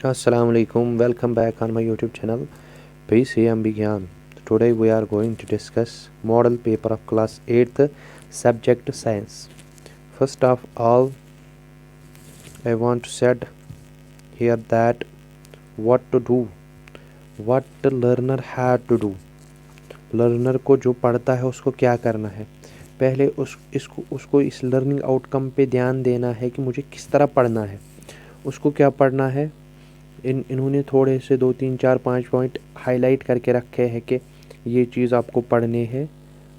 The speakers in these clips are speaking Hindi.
Assalamualaikum. Welcome back on my YouTube channel. Peace here, I'm Bigyan. Today we are going to discuss model paper of class 8th subject science. First of all, I want to said here that what to do, what the learner had to do. Learner को जो पढ़ता है उसको क्या करना है। पहले उसको इस लर्निंग आउटकम पे ध्यान देना है कि मुझे किस तरह पढ़ना है, उसको क्या पढ़ना है। इन्होंने थोड़े से 2 3 4 5 पॉइंट हाईलाइट करके रखे हैं कि ये चीज़ आपको पढ़ने है।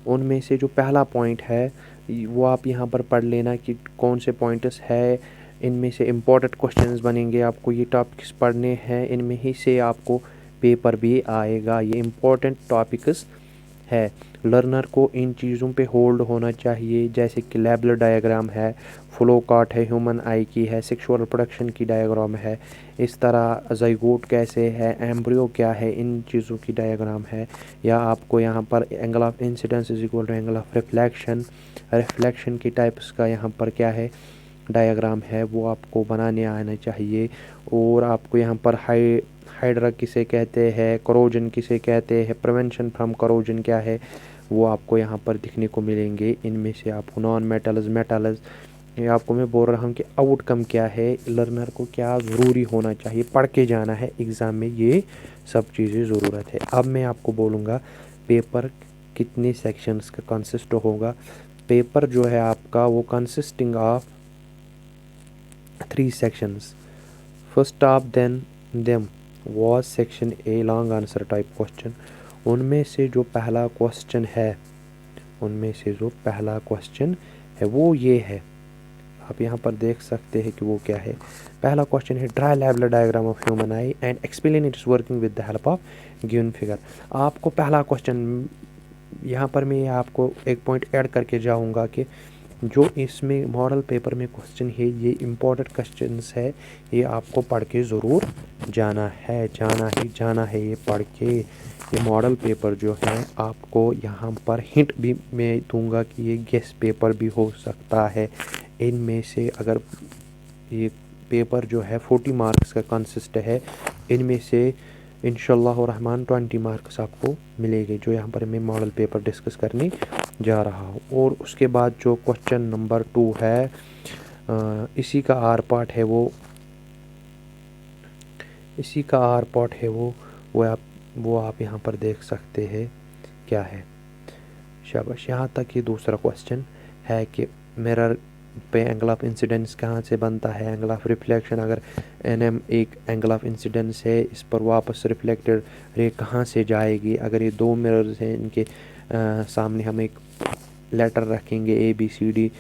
उनमें से जो पहला पॉइंट है वो आप यहाँ पर पढ़ लेना कि कौन से पॉइंट्स है। इनमें से इम्पोर्टेंट क्वेश्चंस बनेंगे, आपको ये टॉपिक्स पढ़ने हैं, इनमें ही से आपको पेपर भी आएगा। ये इम्पोर्टेंट टॉपिक्स है। लर्नर को इन चीज़ों पे होल्ड होना चाहिए, जैसे कि लेबलर डायग्राम है, फ्लो कार्ट है, ह्यूमन आई की है, सेक्सुअल रिप्रोडक्शन की डायग्राम है, इस तरह ज़ाइगोट कैसे है, एम्ब्रियो क्या है, इन चीज़ों की डायग्राम है। या आपको यहाँ पर angle of incidence is equal to angle of reflection की टाइप्स का यहाँ पर क्या है डायग्राम है, वो आपको बनाने आना चाहिए। और आपको यहाँ पर हाइड्रा किसे कहते हैं, करोजन किसे कहते हैं, प्रिवेंशन फ्रॉम करोजन क्या है, वो आपको यहाँ पर दिखने को मिलेंगे। इनमें से आपको नॉन मेटल्स ये आपको मैं बोल रहा हूँ कि आउटकम क्या है, लर्नर को क्या ज़रूरी होना चाहिए, पढ़ के जाना है एग्ज़ाम में, ये सब चीज़ें ज़रूरत है। अब मैं आपको बोलूँगा पेपर कितने सेक्शंस का कंसिस्ट होगा। पेपर जो है आपका वो consisting of 3 sections. First of them was section A long answer type question. उनमें से जो पहला क्वेश्चन है वो ये है, आप यहाँ पर देख सकते हैं कि वो क्या है। पहला क्वेश्चन है draw labeller diagram of human I and explain it's working with the help of given figure. आपको पहला क्वेश्चन यहाँ पर मैं आपको एक पॉइंट ऐड करके जाऊँगा कि जो इसमें मॉडल पेपर में क्वेश्चन है ये इम्पोर्टेंट क्वेश्चंस है, ये आपको पढ़ के ज़रूर जाना है ये पढ़ के। ये मॉडल पेपर जो है आपको यहाँ पर हिंट भी मैं दूंगा कि ये गेस पेपर भी हो सकता है। इनमें से अगर ये पेपर जो है 40 मार्क्स का कंसिस्ट है, इनमें से इंशाल्लाह रहमान 20 मार्क्स आपको मिलेंगे, जो यहाँ पर मैं मॉडल पेपर डिस्कस करने जा रहा हूँ। और उसके बाद जो क्वेश्चन नंबर 2 है, इसी का आर पार्ट है वो आप यहाँ पर देख सकते हैं क्या है। शाबाश। यहाँ तक ये दूसरा क्वेश्चन है कि मिरर पे एंगल ऑफ इंसिडेंस कहाँ से बनता है, एंगल ऑफ रिफ्लेक्शन, अगर एनएम एक एंगल ऑफ इंसिडेंस है, इस पर वापस रिफ्लेक्टेड रे कहाँ से जाएगी। अगर ये 2 मिरर्स हैं, इनके सामने हम एक लेटर रखेंगे ABCD,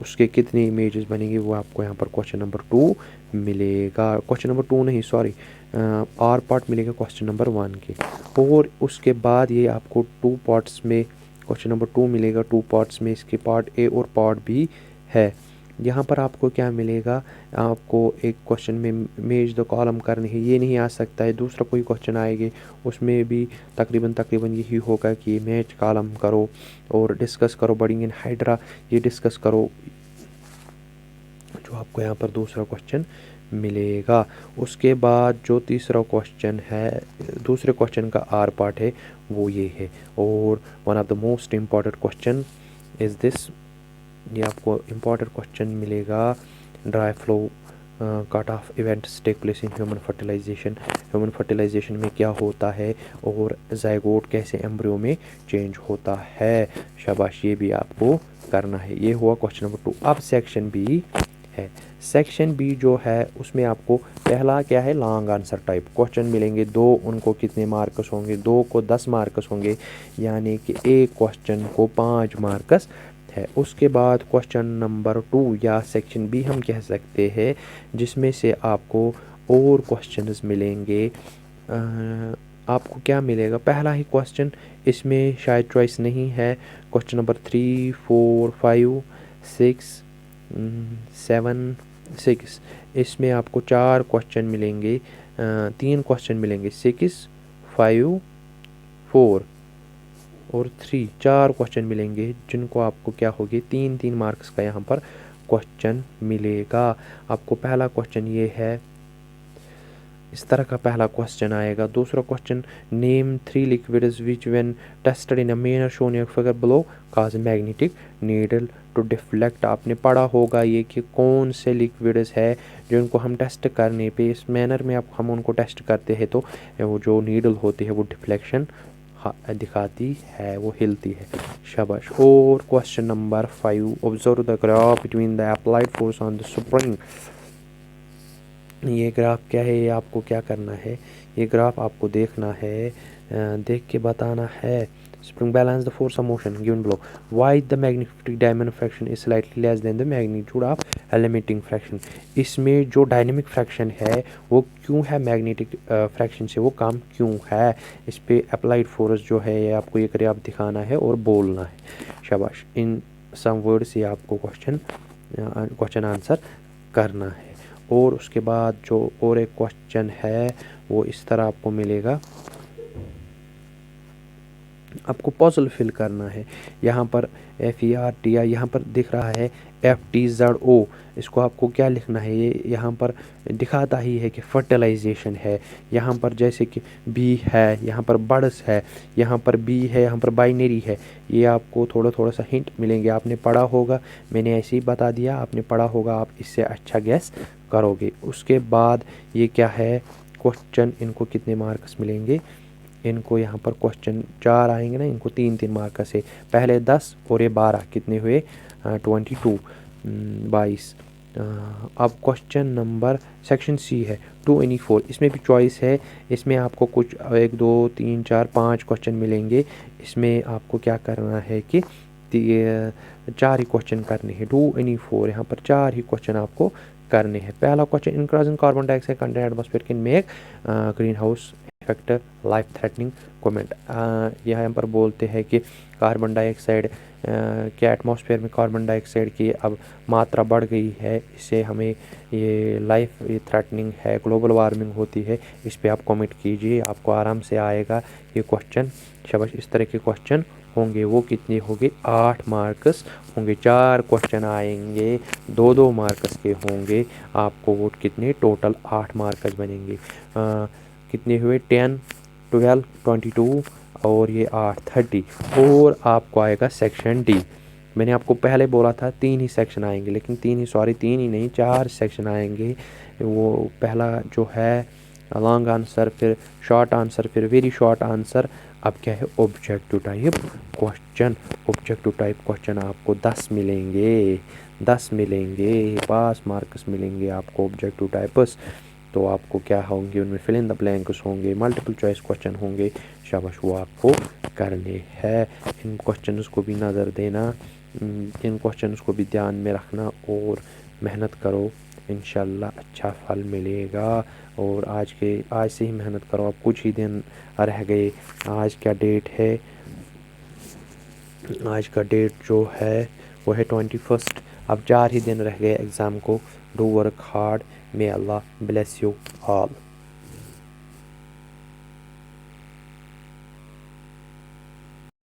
उसके कितने इमेजेस बनेंगे, वो आपको यहाँ पर क्वेश्चन नंबर 2 मिलेगा। क्वेश्चन नंबर 2 नहीं, सॉरी, आर पार्ट मिलेगा क्वेश्चन नंबर 1 के। और उसके बाद ये आपको 2 पार्ट्स में क्वेश्चन नंबर 2 मिलेगा, 2 पार्ट्स में, इसके पार्ट A और पार्ट B है। यहाँ पर आपको क्या मिलेगा, आपको एक क्वेश्चन में इमेज द कॉलम करनी है, ये नहीं आ सकता है, दूसरा कोई क्वेश्चन आएगी उसमें भी तकरीबन यही होगा कि इमेज कॉलम करो और डिस्कस करो बडिंग इन हाइड्रा, ये डिस्कस करो, जो आपको यहाँ पर दूसरा क्वेश्चन मिलेगा। उसके बाद जो तीसरा क्वेश्चन है, दूसरे क्वेश्चन का आर पार्ट है, वो ये है। और one of the most important question is this, ये आपको इम्पॉर्टेंट क्वेश्चन मिलेगा, ड्राई फ्लो कट of events take place in human fertilisation में क्या होता है, और ज़ाइगोट कैसे एम्ब्रियो में चेंज होता है। शाबाश, ये भी आपको करना है। ये हुआ क्वेश्चन नंबर 2। अब सेक्शन बी है। सेक्शन बी जो है उसमें आपको पहला क्या है, लॉन्ग आंसर टाइप क्वेश्चन मिलेंगे 2। उनको कितने मार्क्स होंगे, 2 को 10 मार्क्स होंगे, यानी कि एक क्वेश्चन को 5 मार्क्स है। उसके बाद क्वेश्चन नंबर 2 या सेक्शन बी हम कह सकते हैं, जिसमें से आपको और क्वेश्चंस मिलेंगे। आपको क्या मिलेगा, पहला ही क्वेश्चन, इसमें शायद चॉइस नहीं है। क्वेश्चन नंबर 3 4 5 6 7 6, इसमें आपको 4 क्वेश्चन मिलेंगे, 3 क्वेश्चन मिलेंगे, 6 5 4 और 3, 4 क्वेश्चन मिलेंगे, जिनको आपको क्या होगी 3 मार्क्स का यहाँ पर क्वेश्चन मिलेगा। आपको पहला क्वेश्चन ये है, इस तरह का पहला क्वेश्चन आएगा। दूसरा question, name 3 liquids which when tested in a manner shown in figure below cause magnetic needle to deflect. आपने पढ़ा होगा ये कि कौन से लिक्विड्स है जिनको हम टेस्ट करने पे इस मैनर में अब हम उनको टेस्ट करते हैं तो वो जो नीडल होती है वो डिफ्लेक्शन दिखाती है, वो हिलती है। शाबाश। और question number 5, observe the graph between the applied force on the spring. ये ग्राफ क्या है, ये आपको क्या करना है, ये ग्राफ आपको देखना है, देख के बताना है। Spring balance the force of motion given below, why the magnetic dynamic friction is slightly less than the magnitude of limiting friction. इसमें जो डायनामिक फ्रैक्शन है वो क्यों है, मैग्नेटिक फ्रैक्शन से वो कम क्यों है। इस पे अप्लाइड फोर्स जो है ये आपको ये करे आप दिखाना है और बोलना है। शाबाश। इन सम वर्ड से आपको क्वेश्चन आंसर करना है। और उसके बाद जो और एक क्वेश्चन है वो इस तरह आपको मिलेगा, आपको पजल फिल करना है। यहाँ पर FERTI यहाँ पर दिख रहा है FTZO, इसको आपको क्या लिखना है, ये यहाँ पर दिखाता ही है कि फर्टिलाइजेशन है। यहाँ पर जैसे कि B है, यहाँ पर बर्ड्स है, यहाँ पर B है, यहाँ पर बाइनरी है। ये आपको थोड़ा सा हिंट मिलेंगे, आपने पढ़ा होगा, मैंने ऐसे ही बता दिया, आपने पढ़ा होगा, आप इससे अच्छा गैस करोगे। उसके बाद ये क्या है क्वेश्चन, इनको कितने मार्क्स मिलेंगे, इनको यहाँ पर क्वेश्चन 4 आएंगे ना, इनको 3 मार्क्स से, पहले 10 और ये 12 कितने हुए 22। अब क्वेश्चन नंबर सेक्शन C है 2 एनी 4, इसमें भी चॉइस है। इसमें आपको कुछ 1 2 3 4 5 क्वेश्चन मिलेंगे। इसमें आपको क्या करना है कि 4 ही क्वेश्चन करने हैं, 2 एनी 4, यहाँ पर 4 ही क्वेश्चन आपको करने हैं। पहला question, increase in carbon dioxide content atmosphere can make green house effect life threatening comment. यहाँ पर बोलते हैं कि कार्बन डाइऑक्साइड क्या एटमॉस्फेयर में कार्बन डाइऑक्साइड की अब मात्रा बढ़ गई है, इससे हमें ये लाइफ थ्रेटनिंग है, ग्लोबल वार्मिंग होती है। इस पे आप कमेंट कीजिए, आपको आराम से आएगा ये क्वेश्चन। शाबाश। इस तरह के क्वेश्चन होंगे, वो कितने होंगे 8 मार्क्स होंगे। 4 क्वेश्चन आएंगे 2-2 मार्क्स के होंगे। आपको वो कितने टोटल 8 मार्क्स बनेंगे। कितने हुए 10 12 22 और ये 8 30। और आपको आएगा सेक्शन D। मैंने आपको पहले बोला था 3 ही सेक्शन आएंगे, लेकिन 3 ही नहीं 4 सेक्शन आएंगे। वो पहला जो है लॉन्ग आंसर, फिर शॉर्ट आंसर, फिर वेरी शॉर्ट आंसर। अब क्या है objective type question. Objective type question आपको 10 मिलेंगे, 5 मार्क्स मिलेंगे आपको ऑब्जेक्टिव टाइप्स। तो आपको क्या होंगे उनमें फिल इन द ब्लैंक्स होंगे, मल्टीपल चॉइस क्वेश्चन होंगे। शाबाश, वो आपको करने हैं। इन क्वेश्चंस को भी नज़र देना, इन क्वेश्चंस को भी ध्यान में रखना और मेहनत करो, इंशाल्लाह अच्छा फल मिलेगा। और आज से ही मेहनत करो, अब कुछ ही दिन रह गए। आज क्या डेट है, आज का डेट जो है वो है 21। अब 4 ही दिन रह गए एग्ज़ाम को। Do work hard, may Allah bless you all.